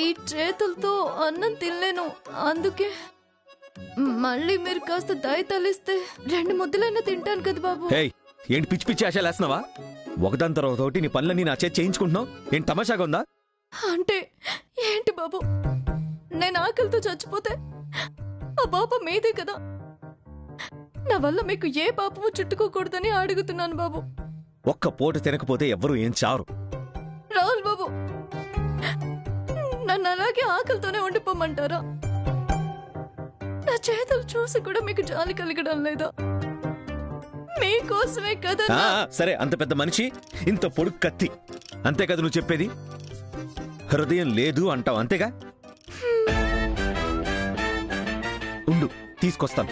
ఈ చేతులతో అన్నం తినలేను, అందుకే మళ్ళీ మీరు కాస్త దయ తలిస్తే 2 ముద్దలైనా తింటాను కదా బాబు. ఏంటి పిచ్చి పిచ్చి ఆశలు వేస్తున్నావా? ఒకదాని తర్వాత ఒకటి నీ పనులన్నీ నా చేతి చేయించుకుంటున్నావు. ఏంటి తమాషాగా ఉందా? అంటే ఏంటి బాబు, నేను ఆకలితో చచ్చిపోతే ఆ పాప మీదే కదా. నా వల్ల మీకు ఏ పాపము చుట్టుకోకూడదని అడుగుతున్నాను బాబు. ఒక్క పూట తినకపోతే ఎవ్వరూ ఏం చారు. రాహుల్ బాబు, నన్ను అలాగే ఆకలితోనే ఉండిపోమంటారా? నా చేతులు చూసి కూడా మీకు జాలి కలగడం లేదా? మీకోసమే కదా. సరే, అంత పెద్ద మనిషి, ఇంత పొడుగు కత్తి, అంతే కదా నువ్వు చెప్పేది? హృదయం లేదు అంటావు, అంతేగా? ఉండు, తీసుకొస్తాను.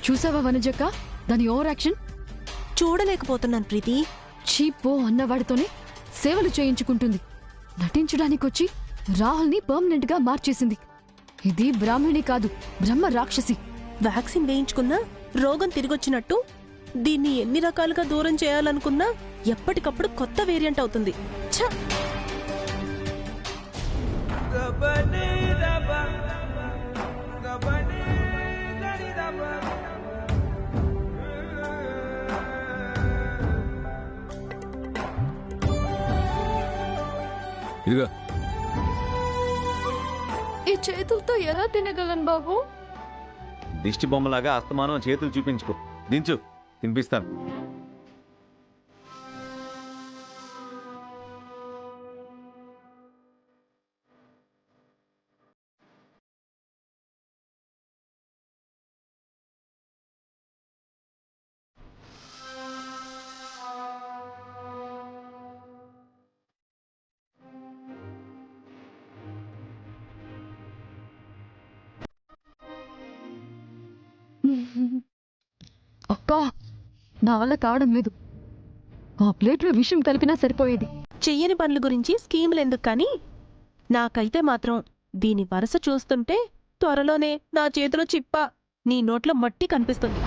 చూసావా వనజక్క దాని ఓవర్ యాక్షన్? చూడలేకపోతున్నాను ప్రీతి. చీపో అన్నవాడితోనే సేవలు చేయించుకుంటుంది. నటించడానికొచ్చి రాహుల్ని పర్మనెంట్ గా మార్చేసింది. ఇది బ్రాహ్మణి కాదు, బ్రహ్మ రాక్షసి. వ్యాక్సిన్ వేయించుకున్నా రోగం తిరిగొచ్చినట్టు దీన్ని ఎన్ని రకాలుగా దూరం చేయాలనుకున్నా ఎప్పటికప్పుడు కొత్త వేరియంట్ అవుతుంది. ఛ! ఇదిగో, ఈ చేతులతో ఎలా తినగలను బాబు? దిష్టి బొమ్మలాగా అస్తమానం చేతులు చూపించుకో. దించు, తినిపిస్తాను. అక్కా, నా వల్ల కావడం లేదు. ఆ ప్లేట్లో విషయం కలిపినా సరిపోయేది. చెయ్యని పనుల గురించి స్కీములు ఎందుకు కానీ, నాకైతే మాత్రం దీని వరస చూస్తుంటే త్వరలోనే నా చేతిలో చిప్ప, నీ నోట్లో మట్టి కనిపిస్తుంది.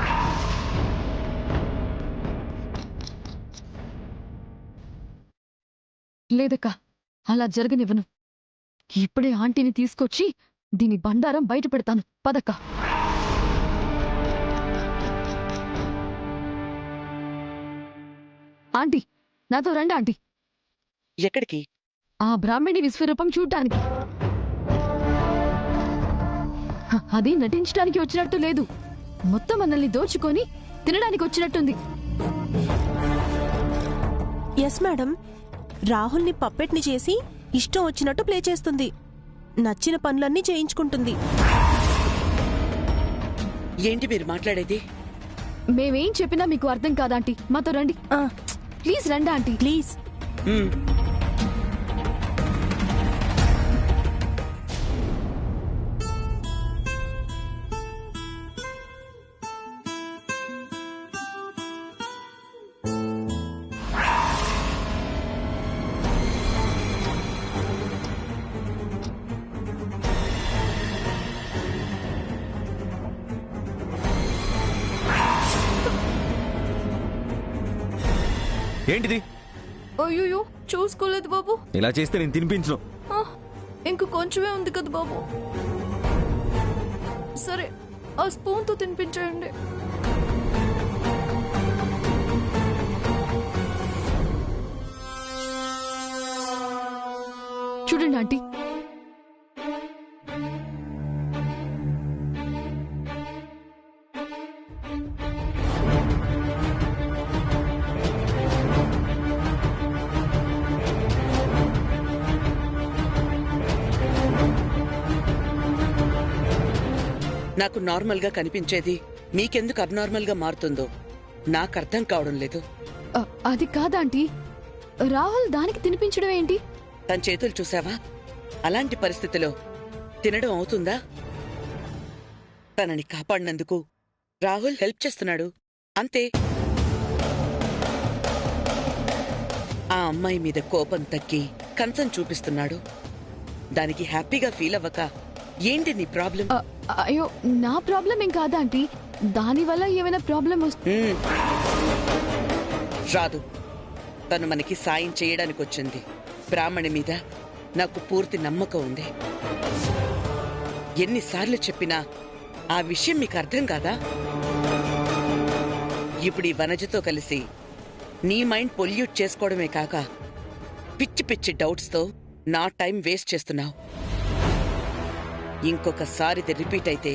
లేదక్కా, అలా జరగనివ్వను. ఇప్పుడే ఆంటీని తీసుకొచ్చి దీని బండారం బయట పెడతాను. పదక్కా. ఆంటీ, నాతో రండి ఆంటీ. ఎక్కడికి? ఆ బ్రాహ్మణి విశ్వరూపం చూడ్డానికి. అది నటించడానికి వచ్చినట్టు లేదు, మొత్తం మనల్ని దోచుకొని తినడానికి వచ్చినట్టుంది. ఎస్ మేడం, రాహుల్ని పప్పెట్ని చేసి ఇష్టం వచ్చినట్టు ప్లే చేస్తుంది. నచ్చిన పనులన్నీ చేయించుకుంటుంది. ఏంటి మీరు మాట్లాడేది? మేమేం చెప్పినా మీకు అర్థం కాదాంటీ, మాతో రండి. ప్లీజ్ రండి ఆంటీ, ప్లీజ్. ఏంటిది? అయ్యో, చూసుకోలేదు బాబు. ఇలా చేస్తే నేను తినిపించను. ఇంక కొంచెమే ఉంది కదా బాబు. సరే, ఆ స్పూన్తో తినిపించేయండి. చూడండి ఆంటీ, నాకు నార్మల్ గా కనిపించేది మీకెందుకు అబ్నార్మల్ గా మారుతుందో నాకు అర్థం కావడం లేదు. అది కాదాంటీ, రాహుల్ దానికి తినిపించడం ఏంటి? తన చేతులు చూసావా? అలాంటి పరిస్థితిలో తినడం అవుతుందా? తనని కాపాడినందుకు రాహుల్ హెల్ప్ చేస్తున్నాడు, అంతే. ఆ అమ్మాయి మీద కోపం తగ్గి కన్సర్న్ చూపిస్తున్నాడు. దానికి హ్యాపీగా ఫీల్ అవ్వక ఏంటి నీ ప్రాబ్లం? అయ్యో నా ప్రాబ్లం ఏం కాదా ఆంటీ, దానివల్ల ఏమైనా ప్రాబ్లం వస్తుంది? రాదు. తను మనకి సాయం చేయడానికి వచ్చింది. బ్రాహ్మణి మీద నాకు పూర్తి నమ్మకం ఉంది. ఎన్నిసార్లు చెప్పినా ఆ విషయం మీకు అర్థం కాదా? ఇప్పుడు ఈ వనజతో కలిసి నీ మైండ్ పొల్యూట్ చేసుకోవడమే కాక పిచ్చి పిచ్చి డౌట్స్తో నా టైం వేస్ట్ చేస్తున్నావు. ఇంకొకసారి ఇది రిపీట్ అయితే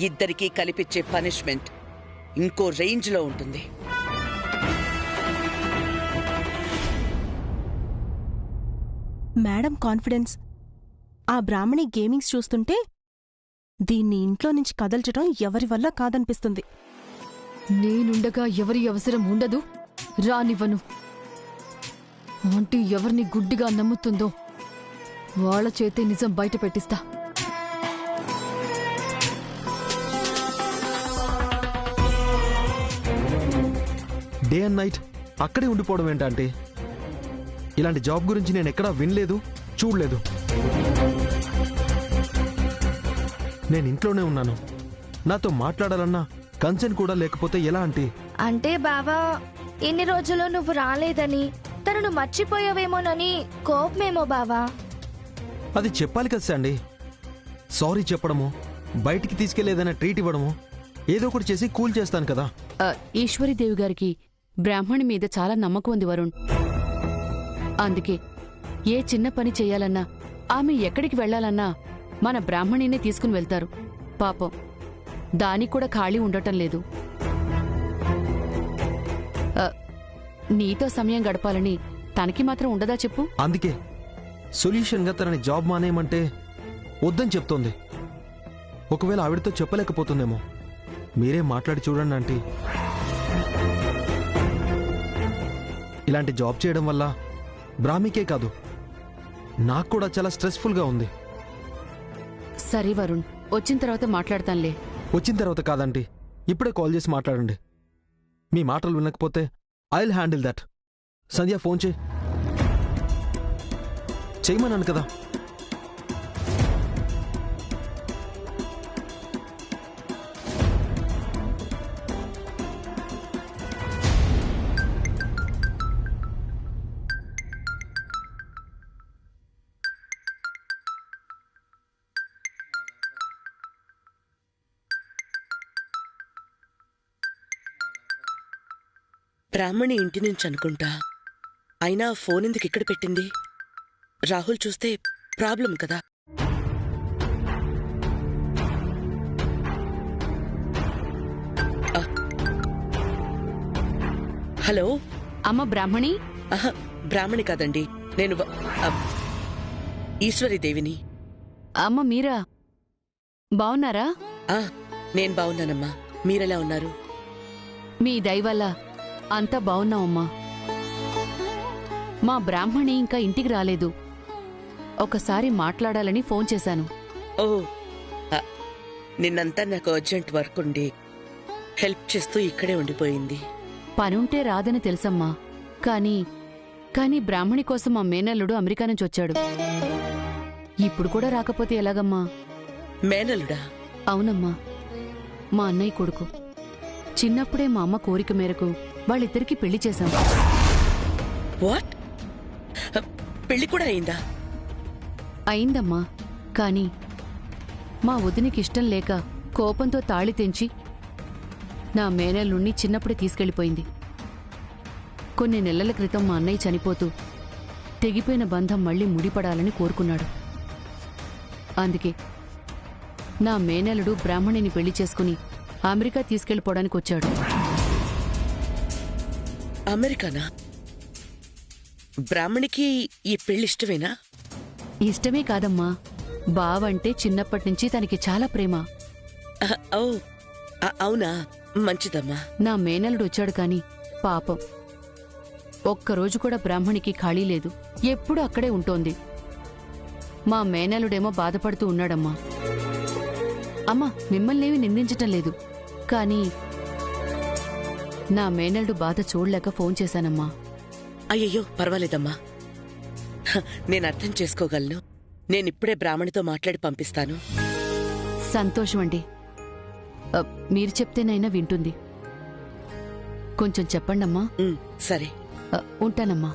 ఇద్దరికీ కలిపిచ్చే పనిష్మెంట్ ఇంకో రేంజ్లో ఉంటుంది. మేడం కాన్ఫిడెన్స్, ఆ బ్రాహ్మణి గేమింగ్స్ చూస్తుంటే దీన్ని ఇంట్లో నుంచి కదల్చడం ఎవరి వల్ల కాదనిపిస్తుంది. నేనుండగా ఎవరి అవసరం ఉండదు, రానివ్వను. ఆంటీ ఎవరిని గుడ్డిగా నమ్ముతుందో వాళ్ళ చేతే నిజం బయట పెట్టిస్తా. డే అండ్ నైట్ అక్కడే ఉండిపోవడం ఏంటంటే? ఇలాంటి జాబ్ గురించి నేను ఎక్కడా వినలేదు, చూడలేదు. నేను ఇంట్లోనే ఉన్నాను. నాతో మాట్లాడాలన్నా కన్సర్న్ కూడా లేకపోతే ఎలా ఆంటీ? అంటే బావా, ఇన్ని రోజులు నువ్వు రాలేదని తనను మర్చిపోయావేమోనని కోపమేమో బావా. అది చెప్పాలి కదా సండి. సారీ చెప్పడము, బయటికి తీసుకెళ్లేదన్న ట్రీట్ ఇవ్వడము, ఏదో ఒకటి చేసి కూల్ చేస్తాను కదా. ఈశ్వరీదేవి గారికి బ్రాహ్మణి మీద చాలా నమ్మకం ఉంది వరుణ్. అందుకే ఏ చిన్న పని చెయ్యాలన్నా, ఆమె ఎక్కడికి వెళ్లాలన్నా మన బ్రాహ్మణినే తీసుకుని వెళ్తారు. పాపం దానికి కూడా ఖాళీ ఉండటం లేదు. నీతో సమయం గడపాలని తనకి మాత్రం ఉండదా చెప్పు? అందుకే సొల్యూషన్గా తనని జాబ్ మానేయమంటే వద్దని చెప్తోంది. ఒకవేళ ఆవిడతో చెప్పలేకపోతుందేమో. మీరే మాట్లాడి చూడండి ఆంటీ. ఇలాంటి జాబ్ చేయడం వల్ల బ్రాహ్మికే కాదు, నాకు కూడా చాలా స్ట్రెస్ఫుల్గా ఉంది. సరే వరుణ్, వచ్చిన తర్వాత మాట్లాడతానులే. వచ్చిన తర్వాత కాదంటీ, ఇప్పుడే కాల్ చేసి మాట్లాడండి. మీ మాటలు వినకపోతే I will handle that. Sandhya phone చేయమన్నాను కదా. బ్రాహ్మణి ఇంటి నుంచి అనుకుంటా. అయినా ఫోన్ ఎందుకు ఇక్కడ పెట్టింది? రాహుల్ చూస్తే ప్రాబ్లం కదా. హలో. అమ్మ బ్రాహ్మణి? బ్రాహ్మణి కాదండి, నేను ఈశ్వరీదేవిని. అమ్మ మీరా? బావున్నారా? నేను బావున్నానమ్మా. మీరెలా ఉన్నారు? మీ దయవల్ల అంతా బావున్నామమ్మా. మా బ్రాహ్మణి ఇంకా ఇంటికి రాలేదు. ఒకసారి మాట్లాడాలని ఫోన్ చేశాను. ఓ, నిన్నంతా నాకు అర్జెంట్ వర్క్ ఉండి హెల్ప్ చేస్తూ ఇక్కడే ఉండిపోయింది. పనుంటే రాదని తెలుసమ్మా. కానీ బ్రాహ్మణి కోసం మా మేనల్లుడు అమెరికా నుంచి వచ్చాడు. ఇప్పుడు కూడా రాకపోతే ఎలాగమ్మా? మేనల్లుడా? అవునమ్మా, మా అన్నయ్య కొడుకు. చిన్నప్పుడే మా అమ్మ కోరిక మేరకు వాళ్ళిద్దరికీ పెళ్లి చేశాం. వాట్? పెళ్లి కూడా అయిందా? అయిందమ్మా. కాని మా వదినికి ఇష్టం లేక కోపంతో తాళి తెంచి నా మేనల్లుణ్ణి చిన్నప్పుడే తీసుకెళ్లిపోయింది. కొన్ని నెలల క్రితం మా అన్నయ్య చనిపోతూ తెగిపోయిన బంధం మళ్లీ ముడిపడాలని కోరుకున్నాడు. అందుకే నా మేనల్లుడు బ్రాహ్మణిని పెళ్లి చేసుకుని అమెరికా తీసుకెళ్లిపోవడానికి వచ్చాడు. అమెరికానా? బ్రాహ్మణికి ఈ పెళ్లి ఇష్టమేనా? ఇష్టమే కాదమ్మా, బావంటే చిన్నప్పటినుంచి తనకి చాలా ప్రేమ. అవునా? మంచిదమ్మా. నా మేనల్లుడు వచ్చాడు కాని పాపం ఒక్కరోజు కూడా బ్రాహ్మణికి ఖాళీ లేదు. ఎప్పుడూ అక్కడే ఉంటోంది. మా మేనల్లుడేమో బాధపడుతూ ఉన్నాడమ్మా. అమ్మా, మిమ్మల్నేమీ నిందించటం లేదు, కానీ నా మేనల్లుడు బాధ చూడలేక ఫోన్ చేశానమ్మా. అయ్యయ్యో, పర్వాలేదమ్మా. నేను అర్థం చేసుకోగలను. నేనిప్పుడే బ్రాహ్మణితో మాట్లాడి పంపిస్తాను. సంతోషం అండి. మీరు చెప్తేనైనా వింటుంది. కొంచెం చెప్పండమ్మా. సరే. ఉంటానమ్మా.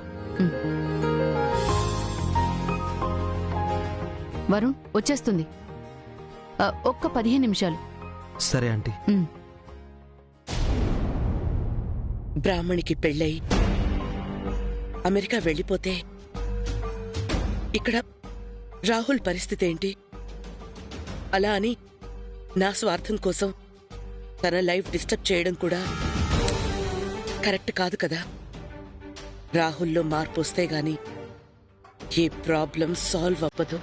వరుణ్ వచ్చేస్తుంది. ఒక్క 15 నిమిషాలు. సరే ఆంటీ. బ్రాహ్మణికి పెళ్ళై అమెరికా వెళ్ళిపోతే ఇక్కడ రాహుల్ పరిస్థితి ఏంటి? అలా అని నా స్వార్థం కోసం తన లైఫ్ డిస్టర్బ్ చేయడం కూడా కరెక్ట్ కాదు కదా. రాహుల్లో మార్పు వస్తే గాని ఏ ప్రాబ్లం సాల్వ్ అవ్వదు.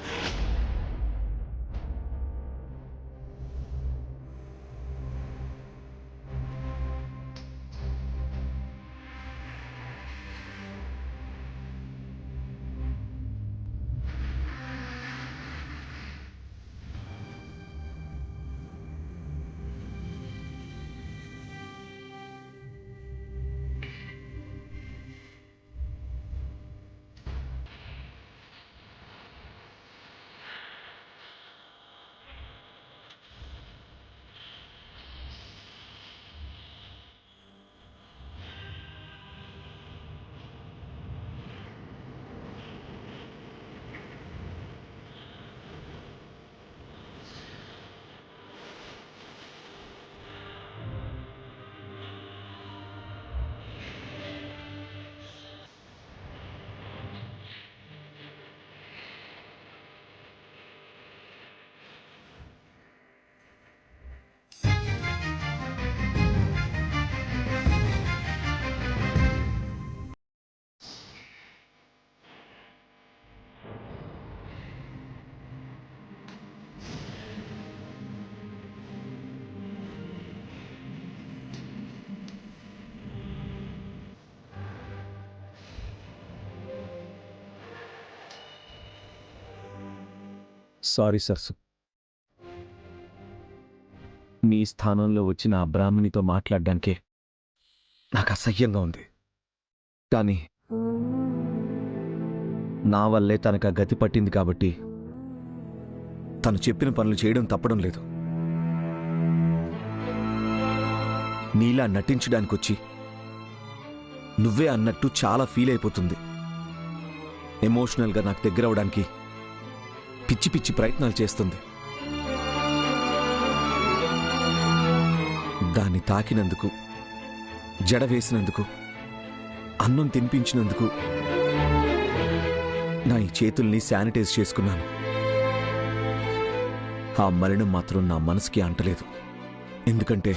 సారీ సర్సు. మీ స్థానంలో వచ్చిన ఆ బ్రాహ్మణితో మాట్లాడడానికే నాకు అసహ్యంగా ఉంది. కానీ నా వల్లే తనకు ఆ గతి పట్టింది కాబట్టి తను చెప్పిన పనులు చేయడం తప్పడం లేదు. నీలా నటించడానికొచ్చి నువ్వే అన్నట్టు చాలా ఫీల్ అయిపోతుంది. ఎమోషనల్గా నాకు దగ్గర అవడానికి పిచ్చి పిచ్చి ప్రయత్నాలు చేస్తుంది. దాన్ని తాకినందుకు, జడ వేసినందుకు, అన్నం తినిపించినందుకు నా ఈ చేతుల్ని శానిటైజ్ చేసుకున్నాను. ఆ మలినం మాత్రం నా మనసుకి అంటలేదు. ఎందుకంటే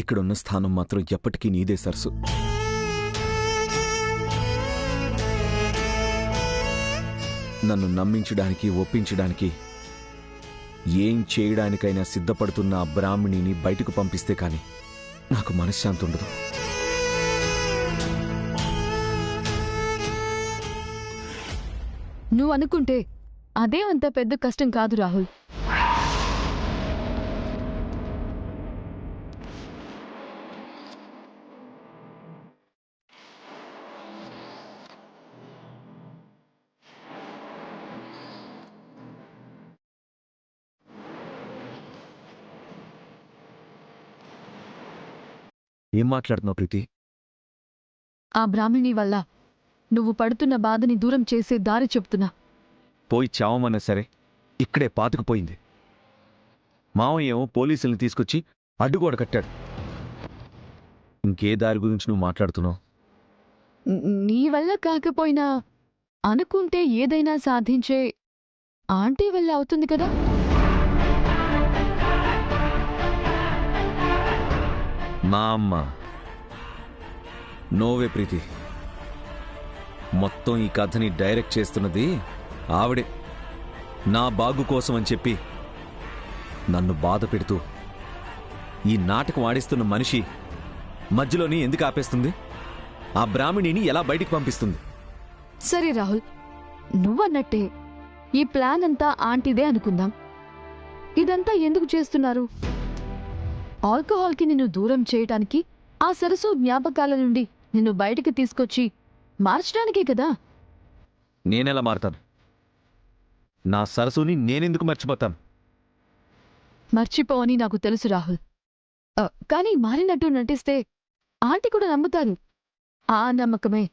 ఇక్కడున్న స్థానం మాత్రం ఎప్పటికీ నీదే సరసు. నన్ను నమ్మించడానికి, ఒప్పించడానికి, ఏం చేయడానికైనా సిద్ధపడుతున్న ఆ బ్రాహ్మణిని బయటకు పంపిస్తే కాని నాకు మనశ్శాంతి ఉండదు. నువ్వు అనుకుంటే అదే అంత పెద్ద కష్టం కాదు రాహుల్. ఏం మాట్లాడుతున్నావు ప్రీతి? ఆ బ్రాహ్మణి వల్ల నువ్వు పడుతున్న బాధని దూరం చేసే దారి చెప్తున్నా. పోయి చావమన్నా సరే ఇక్కడే పాతుకుపోయింది. మావయ్య ఏమో పోలీసుల్ని తీసుకొచ్చి అడ్డుగోడ కట్టాడు. ఇంకే దారి గురించి నువ్వు మాట్లాడుతున్నావు? నీ వల్ల కాకపోయినా అనుకుంటే ఏదైనా సాధించే ఆంటీ వల్ల అవుతుంది కదా. మా అమ్మ. నోవే ప్రీతి, మొత్తం ఈ కథని డైరెక్ట్ చేస్తున్నది ఆవిడే. నా బాగు కోసం అని చెప్పి నన్ను బాధ పెడుతూ ఈ నాటకం ఆడిస్తున్న మనిషి మధ్యలోని ఎందుకు ఆపేస్తుంది? ఆ బ్రాహ్మణిని ఎలా బయటికి పంపిస్తుంది? సరే రాహుల్, నువ్వన్నట్టే ఈ ప్లాన్ అంతా ఆంటీదే అనుకుందాం. ఇదంతా ఎందుకు చేస్తున్నారు? ఆల్కహాల్కి నిన్ను దూరం చేయటానికి, ఆ సరస్సు జ్ఞాపకాల నుండి నిన్ను బయటికి తీసుకొచ్చి మార్చడానికే కదా. నేనెలా మారతాను? నా సరస్సుని నేనెందుకు మర్చిపోతాను? మర్చిపోవని నాకు తెలుసు రాహుల్. కానీ మారినట్టు నటిస్తే ఆంటీ కూడా నమ్ముతారు. ఆ నమ్మకమే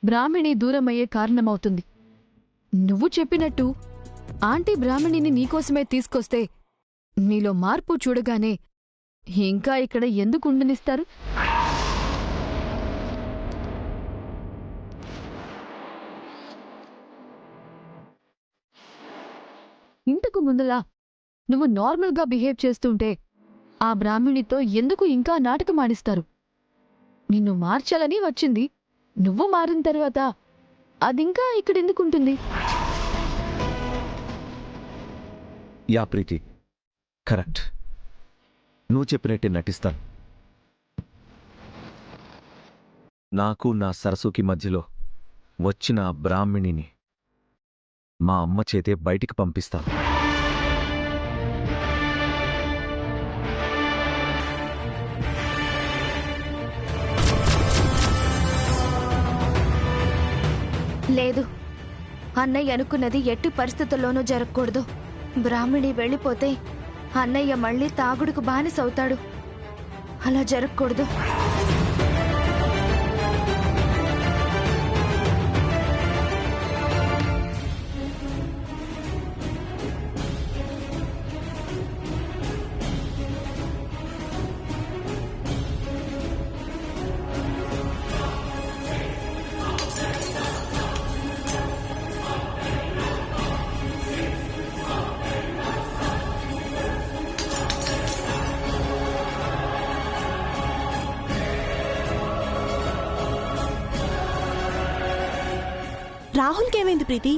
బ్రాహ్మణి దూరమయ్యే కారణమవుతుంది. నువ్వు చెప్పినట్టు ఆంటీ బ్రాహ్మణిని నీకోసమే తీసుకొస్తే నీలో మార్పు చూడగానే ఇంకా ఇక్కడ ఎందుకు ఉండనిస్తారు? ఇంతకు ముందులా నువ్వు నార్మల్గా బిహేవ్ చేస్తుంటే ఆ బ్రాహ్మణితో ఎందుకు ఇంకా నాటకం ఆడిస్తారు? నిన్ను మార్చాలని వచ్చింది. నువ్వు మారిన తర్వాత అదింకా ఇక్కడెందుకుంటుంది? యా ప్రీతి, కరెక్ట్. నువ్వు చెప్పినట్టే నటిస్తాను. నాకు నా సరస్సుకి మధ్యలో వచ్చిన ఆ బ్రాహ్మణిని మా అమ్మ చేతే బయటికి పంపిస్తాను. లేదు, అన్నయ్య అనుకున్నది ఎట్టి పరిస్థితుల్లోనూ జరగకూడదు. బ్రాహ్మణి వెళ్ళిపోతే అన్నయ్య మళ్ళీ తాగుడుకు బానిసవుతాడు. అలా జరగకూడదు. రాహుల్కి ఏమైంది ప్రీతి?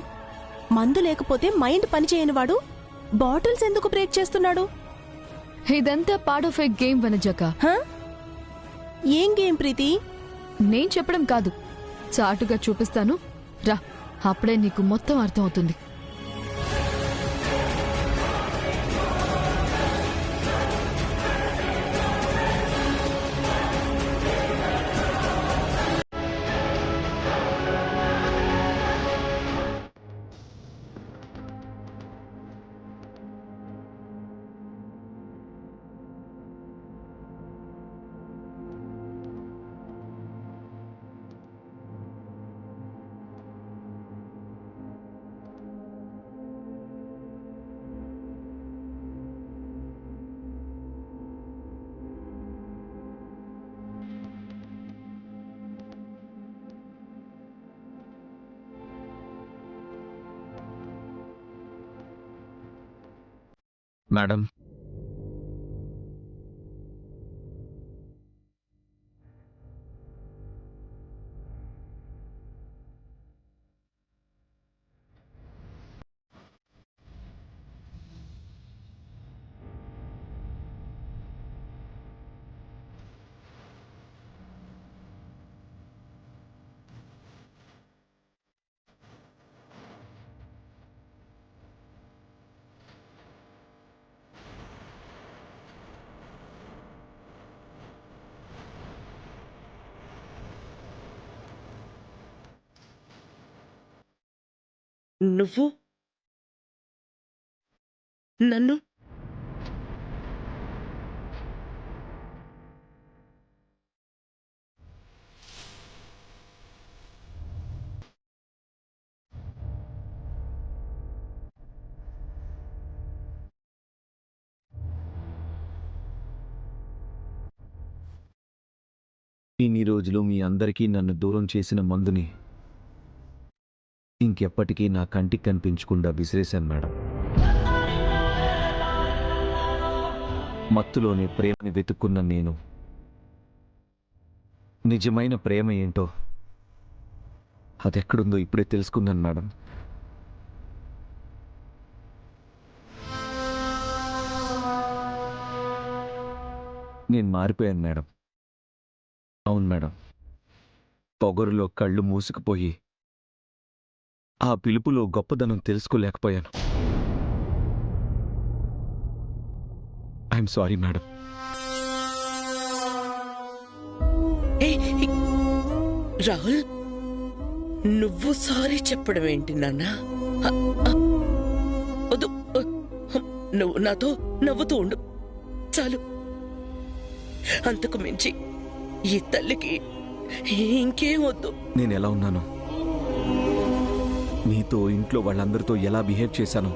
మందు లేకపోతే మైండ్ పనిచేయనివాడు బాటిల్స్ ఎందుకు బ్రేక్ చేస్తున్నాడు? ఇదంతా పార్ట్ ఆఫ్ ఏ గేమ్ వనజక. హ? ఏం గేమ్ ప్రీతి? నేను చెప్పడం కాదు, చాటుగా చూపిస్తాను రా, అప్పుడే నీకు మొత్తం అర్థమవుతుంది. మేడం, నువ్వు నన్ను ఇన్ని రోజులు మీ అందరికీ నన్ను దూరం చేసిన మందుని ఇంకెప్పటికీ నా కంటికి కనిపించకుండా విసిరేశాను మేడం. మత్తులోనే ప్రేమని వెతుక్కున్న నేను నిజమైన ప్రేమ ఏంటో అదెక్కడుందో ఇప్పుడే తెలుసుకున్నాను మేడం. నేను మారిపోయాను మేడం. అవును మేడం, పొగరులో కళ్ళు మూసుకుపోయి ఆ పిలుపులో గొప్పదనం తెలుసుకోలేకపోయాను. I'm sorry madam. రాహుల్, నువ్వు సారీ చెప్పడం ఏంటి నాన్న? నువ్వు నాతో నవ్వుతూ ఉండు చాలు. అంతకు మించి ఈ తల్లికి ఇంకేం వద్దు. నేను ఎలా ఉన్నాను, నీతో ఇంట్లో వాళ్ళందరితో ఎలా బిహేవ్ చేశాను